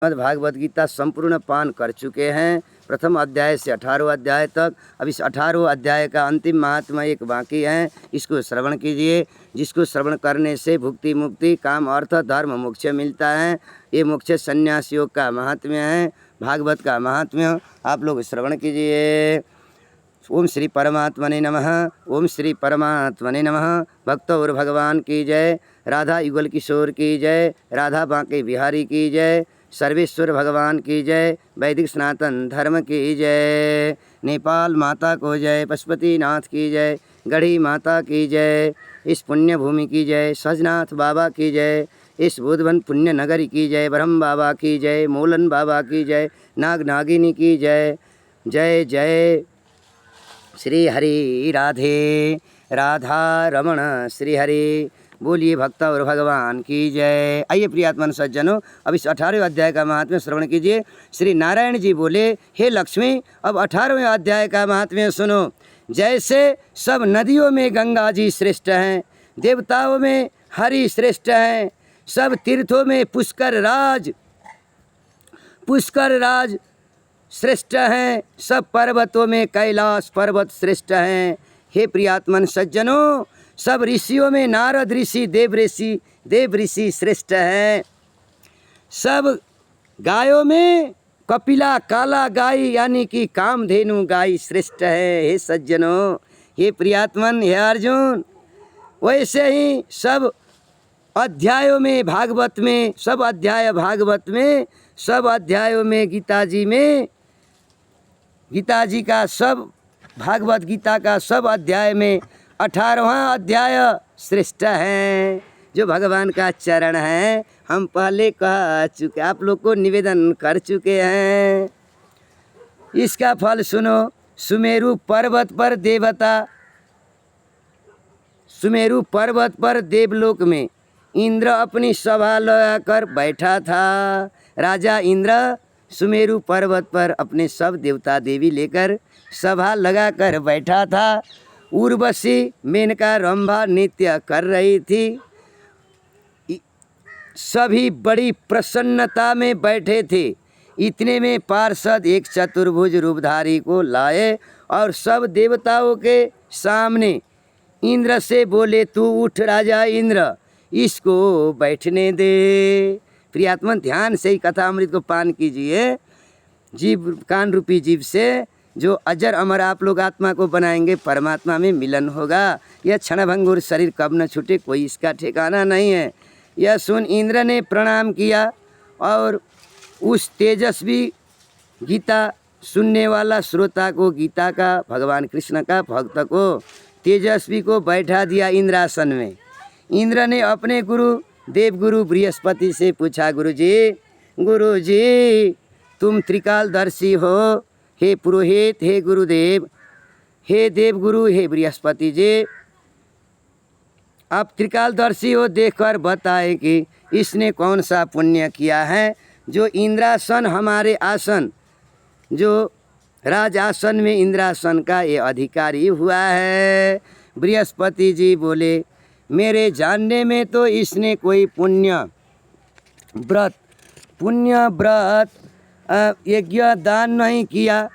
भागवत गीता संपूर्ण पान कर चुके हैं। प्रथम अध्याय से 18वें अध्याय तक। अब इस 18वें अध्याय का अंतिम महात्मा एक बाकी है, इसको श्रवण कीजिए, जिसको श्रवण करने से भुक्ति मुक्ति काम अर्थ धर्म मोक्ष मिलता है। ये मोक्ष संन्यास योग का महात्म्य है, भागवत का महात्म्य। आप लोग श्रवण कीजिए। ओम श्री परमात्मने नमः। ओम श्री परमात्मने नमः। भक्त और भगवान की जय। राधा युगल किशोर की जय। राधा बांके बिहारी की जय। सर्वेश्वर भगवान की जय। वैदिक सनातन धर्म की जय। नेपाल माता को जय। पशुपतिनाथ की जय। गढ़ी माता की जय। इस पुण्य भूमि की जय। सजनाथ बाबा की जय। इस बुधवन पुण्य नगरी की जय। ब्रह्म बाबा की जय। मोलन बाबा की जय। नाग नागिनी की जय। जय जय श्री हरि राधे राधा रमण श्री हरि। बोलिए भक्त और भगवान की जय। आइए प्रियात्मन सज्जनों, अब इस 18वें अध्याय का महात्म्य श्रवण कीजिए। श्री नारायण जी बोले, हे लक्ष्मी, अब 18वें अध्याय का महात्म्य सुनो। जैसे सब नदियों में गंगा जी श्रेष्ठ हैं, देवताओं में हरि श्रेष्ठ हैं, सब तीर्थों में पुष्कर राज श्रेष्ठ हैं, सब पर्वतों में कैलाश पर्वत श्रेष्ठ हैं। हे प्रियात्मन सज्जनों, सब ऋषियों में नारद ऋषि देव ऋषि श्रेष्ठ हैं। सब गायों में कपिला काला गाय यानी कि कामधेनु गाय श्रेष्ठ है। हे सज्जनों, हे प्रियात्मन, हे अर्जुन, वैसे ही सब अध्यायों में भागवत में, सब अध्याय भागवत में, सब अध्यायों में गीता जी का सब भागवत गीता का सब अध्याय में 18वां अध्याय श्रेष्ठ है, जो भगवान का चरण है। हम पहले कह चुके, आप लोग को निवेदन कर चुके हैं। इसका फल सुनो। सुमेरु पर्वत पर देवलोक में इंद्र अपनी सभा लगाकर बैठा था। राजा इंद्र सुमेरु पर्वत पर अपने सब देवता देवी लेकर सभा लगाकर बैठा था। उर्वशी मेनका रंभा नृत्य कर रही थी। सभी बड़ी प्रसन्नता में बैठे थे। इतने में पार्षद एक चतुर्भुज रूपधारी को लाए और सब देवताओं के सामने इंद्र से बोले, तू उठ राजा इंद्र, इसको बैठने दे। प्रियात्मन, ध्यान से ही कथा अमृत को पान कीजिए। जीव कान रूपी जीव से जो अजर अमर आप लोग आत्मा को बनाएंगे, परमात्मा में मिलन होगा। यह क्षणभंगुर शरीर कब न छूटे, कोई इसका ठिकाना नहीं है। यह सुन इंद्र ने प्रणाम किया और उस तेजस्वी गीता सुनने वाला श्रोता को, गीता का, भगवान कृष्ण का भक्त को, तेजस्वी को बैठा दिया इंद्रासन में। इंद्र ने अपने देवगुरु बृहस्पति से पूछा, गुरुजी तुम त्रिकालदर्शी हो, हे पुरोहित, हे गुरुदेव, हे देवगुरु, हे बृहस्पति जी, आप त्रिकालदर्शी हो, देखकर बताए कि इसने कौन सा पुण्य किया है जो इंद्रासन, हमारे आसन, जो राजासन में इंद्रासन का ये अधिकारी हुआ है। बृहस्पति जी बोले, मेरे जानने में तो इसने कोई पुण्य व्रत यज्ञ दान नहीं किया,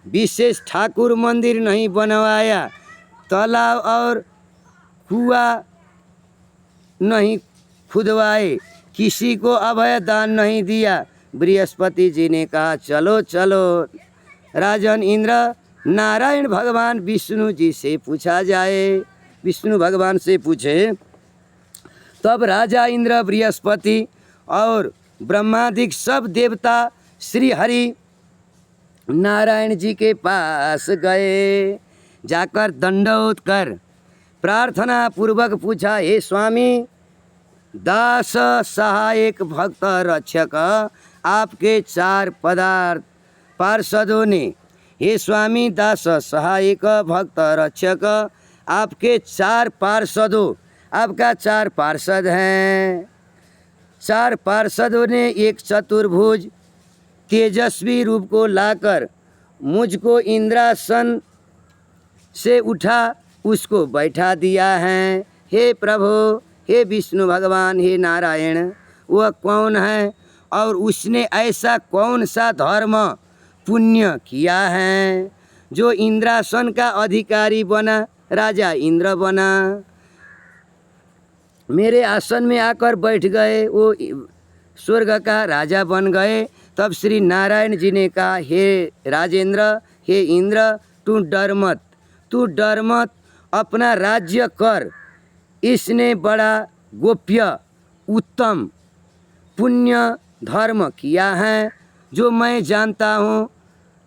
विशेष ठाकुर मंदिर नहीं बनवाया, तालाब और कुआं नहीं खुदवाए, किसी को अभय दान नहीं दिया। बृहस्पति जी ने कहा, चलो चलो राजन इंद्र, नारायण भगवान विष्णु जी से पूछा जाए। विष्णु भगवान से पूछे। तब राजा इंद्र, बृहस्पति और ब्रह्मादिक सब देवता श्री हरि नारायण जी के पास गए। जाकर दंडवत कर प्रार्थना पूर्वक पूछा, हे स्वामी, दास सहायक भक्त रक्षक आपके 4 पार्षदों ने, हे स्वामी, दास सहायक भक्त रक्षक आपके 4 पार्षदों, आपका 4 पार्षद हैं। 4 पार्षदों ने एक चतुर्भुज तेजस्वी रूप को लाकर मुझको इंद्रासन से उठा, उसको बैठा दिया है। हे प्रभु, हे विष्णु भगवान, हे नारायण, वह कौन है? और उसने ऐसा कौन सा धर्म पुण्य किया है जो इंद्रासन का अधिकारी बना, राजा इंद्र बना, मेरे आसन में आकर बैठ गए, वो स्वर्ग का राजा बन गए। तब श्री नारायण जी ने कहा, हे राजेंद्र, हे इंद्र, तू डर मत, अपना राज्य कर। इसने बड़ा गोप्य उत्तम पुण्य धर्म किया है जो मैं जानता हूँ,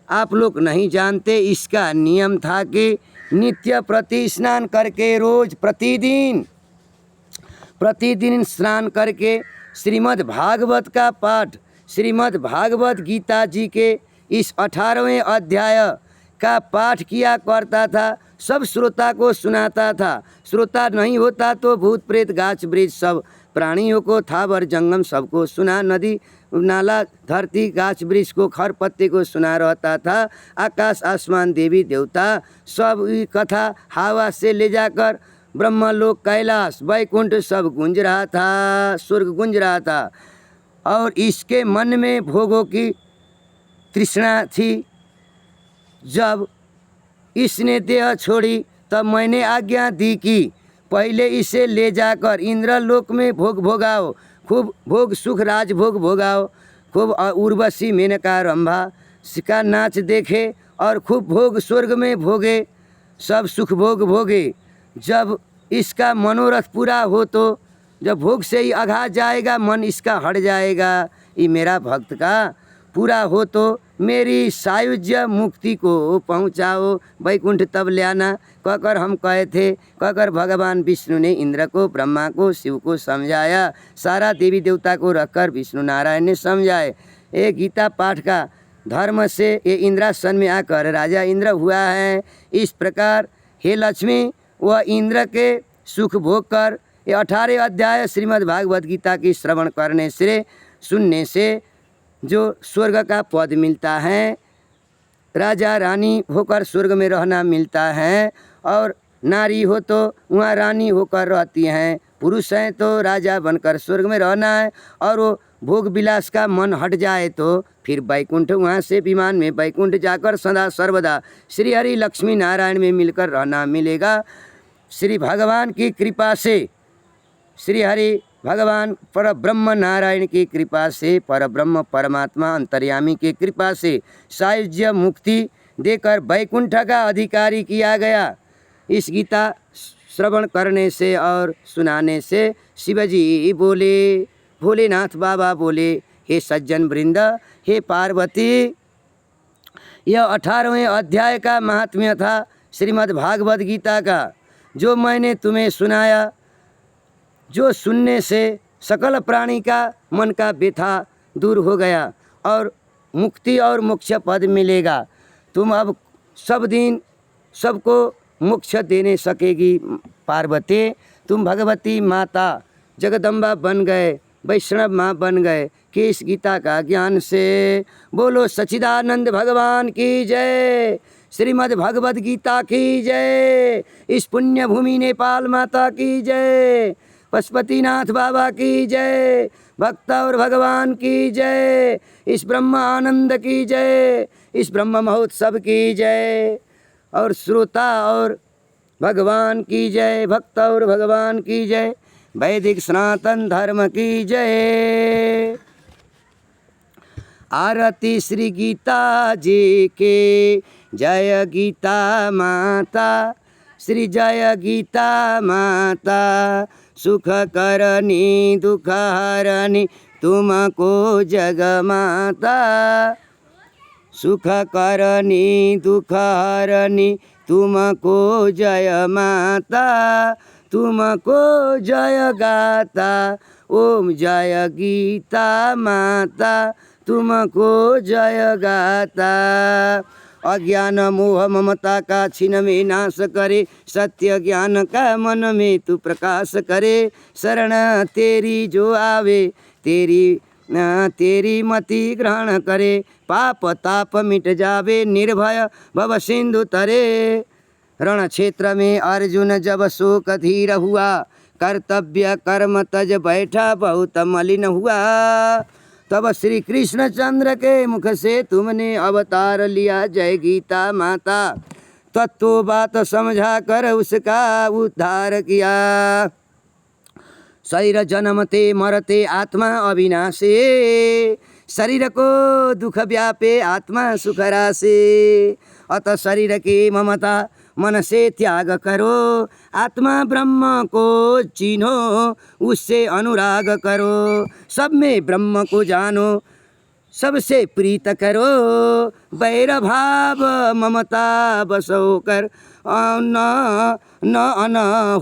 आप लोग नहीं जानते। इसका नियम था कि नित्य प्रति स्नान करके, रोज प्रतिदिन स्नान करके श्रीमद् भागवत का पाठ, श्रीमद् भागवत गीता जी के इस 18वें अध्याय का पाठ किया करता था। सब श्रोता को सुनाता था। श्रोता नहीं होता तो भूत प्रेत गाछ वृक्ष सब प्राणियों को, थावर जंगम सबको सुना, नदी नाला धरती गाछ वृक्ष को, खर पत्ते को सुना रहता था। आकाश आसमान देवी देवता सब कथा हवा से ले जाकर ब्रह्मलोक, कैलाश, वैकुंठ सब गूंज रहा था, स्वर्ग गूंज रहा था। और इसके मन में भोगों की तृष्णा थी। जब इसने देह छोड़ी तब मैंने आज्ञा दी कि पहले इसे ले जाकर इंद्रलोक में भोग भोगाओ, खूब भोग सुख राजभोग भोगाओ, खूब उर्वशी मेनका रंभा का नाच देखे और खूब भोग स्वर्ग में भोगे, सब सुख भोग भोगे। जब इसका मनोरथ पूरा हो तो जब भोग से ही आघात जाएगा, मन इसका हट जाएगा, ये मेरा भक्त का पूरा हो तो मेरी सायुज्य मुक्ति को पहुँचाओ, वैकुंठ तब ले आना कहकर हम कहे थे। कहकर भगवान विष्णु ने इंद्र को, ब्रह्मा को, शिव को समझाया। सारा देवी देवता को रखकर विष्णु नारायण ने समझाए। ये गीता पाठ का धर्म से ये इंद्रासन में आकर राजा इंद्र हुआ है। इस प्रकार हे लक्ष्मी, वह इंद्र के सुख भोग कर ये 18 अध्याय श्रीमद् भागवत गीता की श्रवण करने से, सुनने से जो स्वर्ग का पद मिलता है, राजा रानी होकर स्वर्ग में रहना मिलता है, और नारी हो तो वहाँ रानी होकर रहती हैं, पुरुष हैं तो राजा बनकर स्वर्ग में रहना है। और वो भोग विलास का मन हट जाए तो फिर वैकुंठ, वहाँ से विमान में वैकुंठ जाकर सदा सर्वदा श्री हरि लक्ष्मी नारायण में मिलकर रहना मिलेगा। श्री भगवान की कृपा से, श्री हरि भगवान पर ब्रह्म नारायण की कृपा से, पर ब्रह्म परमात्मा अंतर्यामी की कृपा से सायुज्य मुक्ति देकर वैकुंठ का अधिकारी किया गया। इस गीता श्रवण करने से और सुनाने से शिवजी बोले, भोलेनाथ बाबा बोले, हे सज्जन वृंद, हे पार्वती, यह 18वें अध्याय का महात्म्य था श्रीमद् भागवत गीता का, जो मैंने तुम्हें सुनाया, जो सुनने से सकल प्राणी का मन का व्यथा दूर हो गया और मुक्ति और मोक्ष पद मिलेगा। तुम अब सब दिन सबको मोक्ष देने सकेगी पार्वती। तुम भगवती माता जगदम्बा बन गए, वैष्णव माँ बन गए कि इस गीता का ज्ञान से। बोलो सच्चिदानंद भगवान की जय, श्रीमद् भगवद गीता की जय, इस पुण्य भूमि नेपाल माता की जय, पशुपतिनाथ बाबा की जय, भक्त और भगवान की जय, इस ब्रह्म आनंद की जय, इस ब्रह्म महोत्सव की जय, और श्रोता और भगवान की जय, भक्त और भगवान की जय, वैदिक सनातन धर्म की जय। आरती श्री गीता जी के, जय गीता माता, श्री जय गीता माता, सुख करनी दुख हरनी तुमको जग माता, सुख करनी दुख हरनी तुमको जय माता, तुमको जय गाता, ओम जय गीता माता, तुमको जय गाता। अज्ञान मोह ममता का छीन में नाश करे, सत्य ज्ञान का मन में तू प्रकाश करे। शरण तेरी जो आवे, तेरी मति ग्रहण करे, पाप ताप मिट जावे, निर्भय भव सिंधु तरे। रण क्षेत्र में अर्जुन जब शोक धीर हुआ, कर्तव्य कर्म तज बैठा बहुत मलिन हुआ। तब श्री कृष्णचंद्र के मुख से तुमने अवतार लिया जय गीता माता। तत्व बात समझा कर उसका उद्धार किया। शरीर जन्मते मरते आत्मा अविनाशी, शरीर को दुख व्यापे आत्मा सुख राशि। अतः शरीर की ममता मन से त्याग करो, आत्मा ब्रह्म को चिन्हो उससे अनुराग करो। सब में ब्रह्म को जानो सबसे प्रीत करो, वैर भाव ममता बस होकर न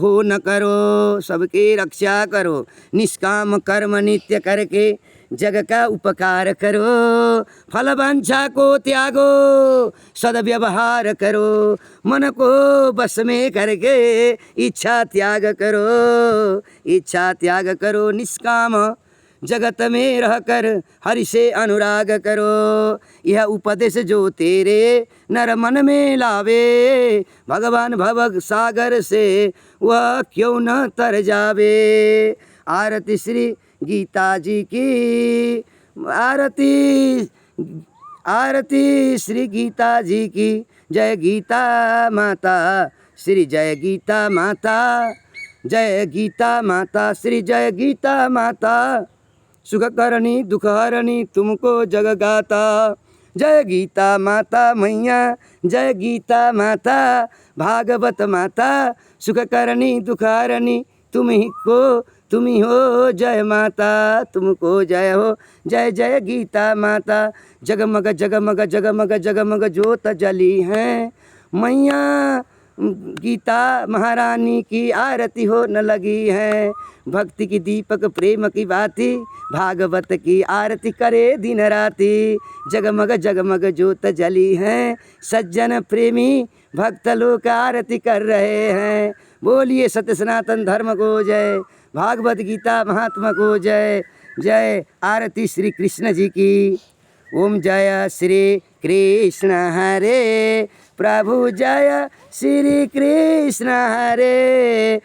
हो न करो। सबकी रक्षा करो, निष्काम कर्म नित्य करके जग का उपकार करो। फल वांछा को त्यागो, सद्व्यवहार करो, मन को बस में करके इच्छा त्याग करो। इच्छा त्याग करो, निष्काम जगत में रहकर हरि से अनुराग करो। यह उपदेश जो तेरे नर मन में लावे, भगवान भव सागर से वह क्यों न तर जावे। आरती श्री गीता जी की, आरती आरती श्री गीता जी की। जय गीता माता श्री जय गीता माता, जय गीता माता श्री जय गीता माता। सुख करनी दुख हरनी तुमको जग गाता, जय गीता माता मैया जय गीता माता। भागवत माता सुख करनी दुख हरनी तुम ही हो जय माता, तुमको जय हो जय जय गीता माता। जगमग जगमग जगमग जगमग ज्योत जली है मैया, गीता महारानी की आरती हो न लगी है। भक्ति की दीपक प्रेम की बाती, भागवत की आरती करे दिन राती। जगमग जगमग ज्योत जली है, सज्जन प्रेमी भक्त लोग आरती कर रहे हैं। बोलिए सत्य सनातन धर्म को जय, भागवत गीता महात्मा को जय। जय आरती श्री कृष्ण जी की। ओम जय श्री कृष्ण हरे प्रभु जय श्री कृष्ण हरे।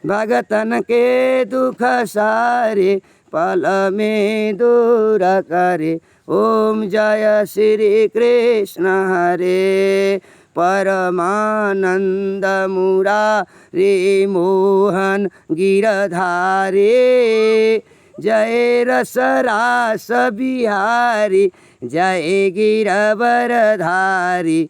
भगतन के दुख सारे पल में दूर करे। ओम जय श्री कृष्ण हरे। परमानंद मुरारे मोहन गिरधारे, जय रस रास बिहारी जय गिरवरधारी।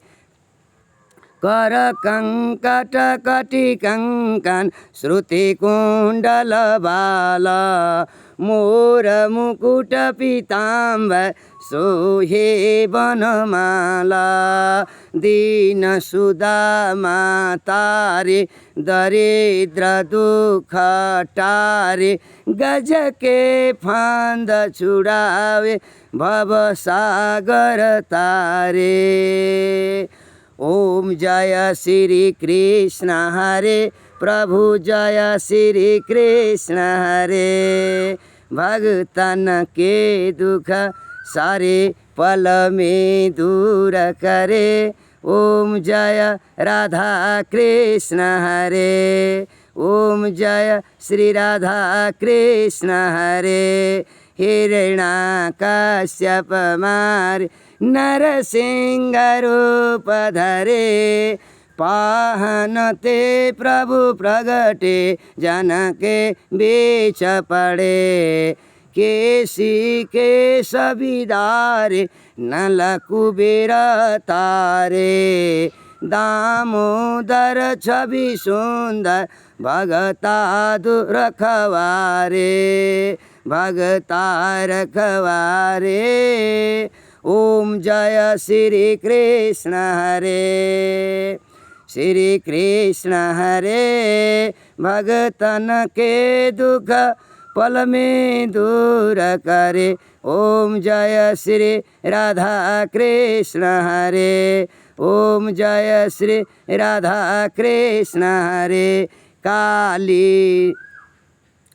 कर कंकट कटि कंकन श्रुति कुंडल बाला, मोर मुकुट पीताम्बर सोहे बनमाला। दीन सुदामा तारे दरिद्र दुख टारे, गज के फांद छुड़ावे भव सागर तारे। ओम जय श्री कृष्ण हरे प्रभु जय श्री कृष्ण हरे। भगतन के दुख सारे पल में दूर करे। ओम जय राधा कृष्ण हरे। ओम जय श्री राधा कृष्ण हरे। हिरण्याकश्यप मारे नरसिंह रूप धरे, पाहन ते प्रभु प्रगटे जन के बीच पड़े। केसी के सबिदारे नल कुबेर तारे, दामोदर छवि सुंदर भगता रखवारे, भगता रखवारे। ओम जय श्री कृष्ण हरे। श्री कृष्ण हरे। भगतन के दुख पल में दूर करे। ओम जय श्री राधा कृष्ण हरे। ओम जय श्री राधा कृष्ण हरे। काली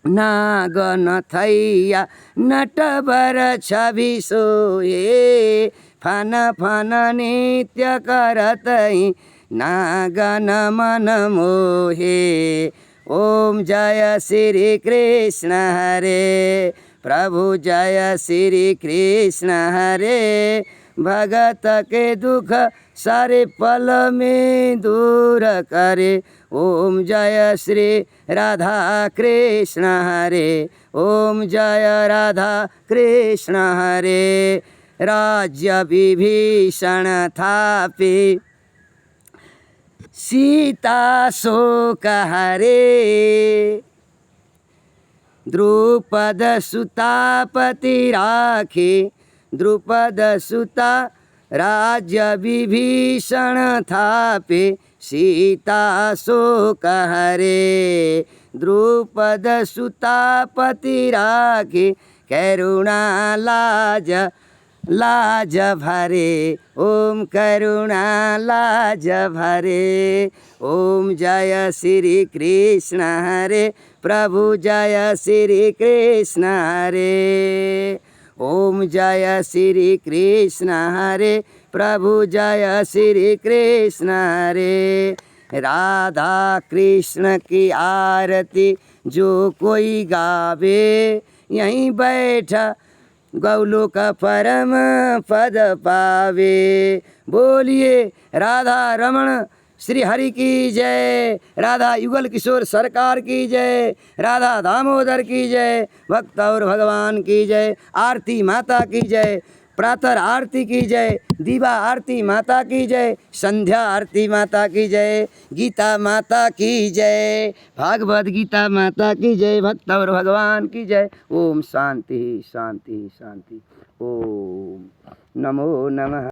नागन थैया नटवर छवि सोए, फन फन नित्य करतई नागन मन मोहे। ओम जय श्री कृष्ण हरे। प्रभु जय श्री कृष्ण हरे। भगत के दुख सारे पल में दूर करे। ओम जय श्री राधा कृष्ण हरे। ओम जय राधा कृष्ण हरे। राज्य विभीषण थापे सीता शोक हरे। द्रुपद सुता पति राखे। द्रुपद सुता राज्य विभीषण थापे सीता शोक हरे। द्रुपद सुता पति राखे करुणा लाज लाज भरे। ओम करुणा लाज भरे। ओम जय श्री कृष्ण हरे। प्रभु जय श्री कृष्ण हरे। ओम जय श्री कृष्ण हरे। प्रभु जय श्री कृष्ण हरे। राधा कृष्ण की आरती जो कोई गावे यहीं बैठा गौलोक परम पद पावे। बोलिए राधा रमण श्री हरि की जय। राधा युगल किशोर सरकार की जय। राधा दामोदर की जय। भक्त और भगवान की जय। आरती माता की जय। प्रातः आरती की जय। दीवा आरती माता की जय। संध्या आरती माता की जय। गीता माता की जय। भागवत गीता माता की जय। भक्त और भगवान की जय। ओम शांति शांति शांति। ओम नमो नमः।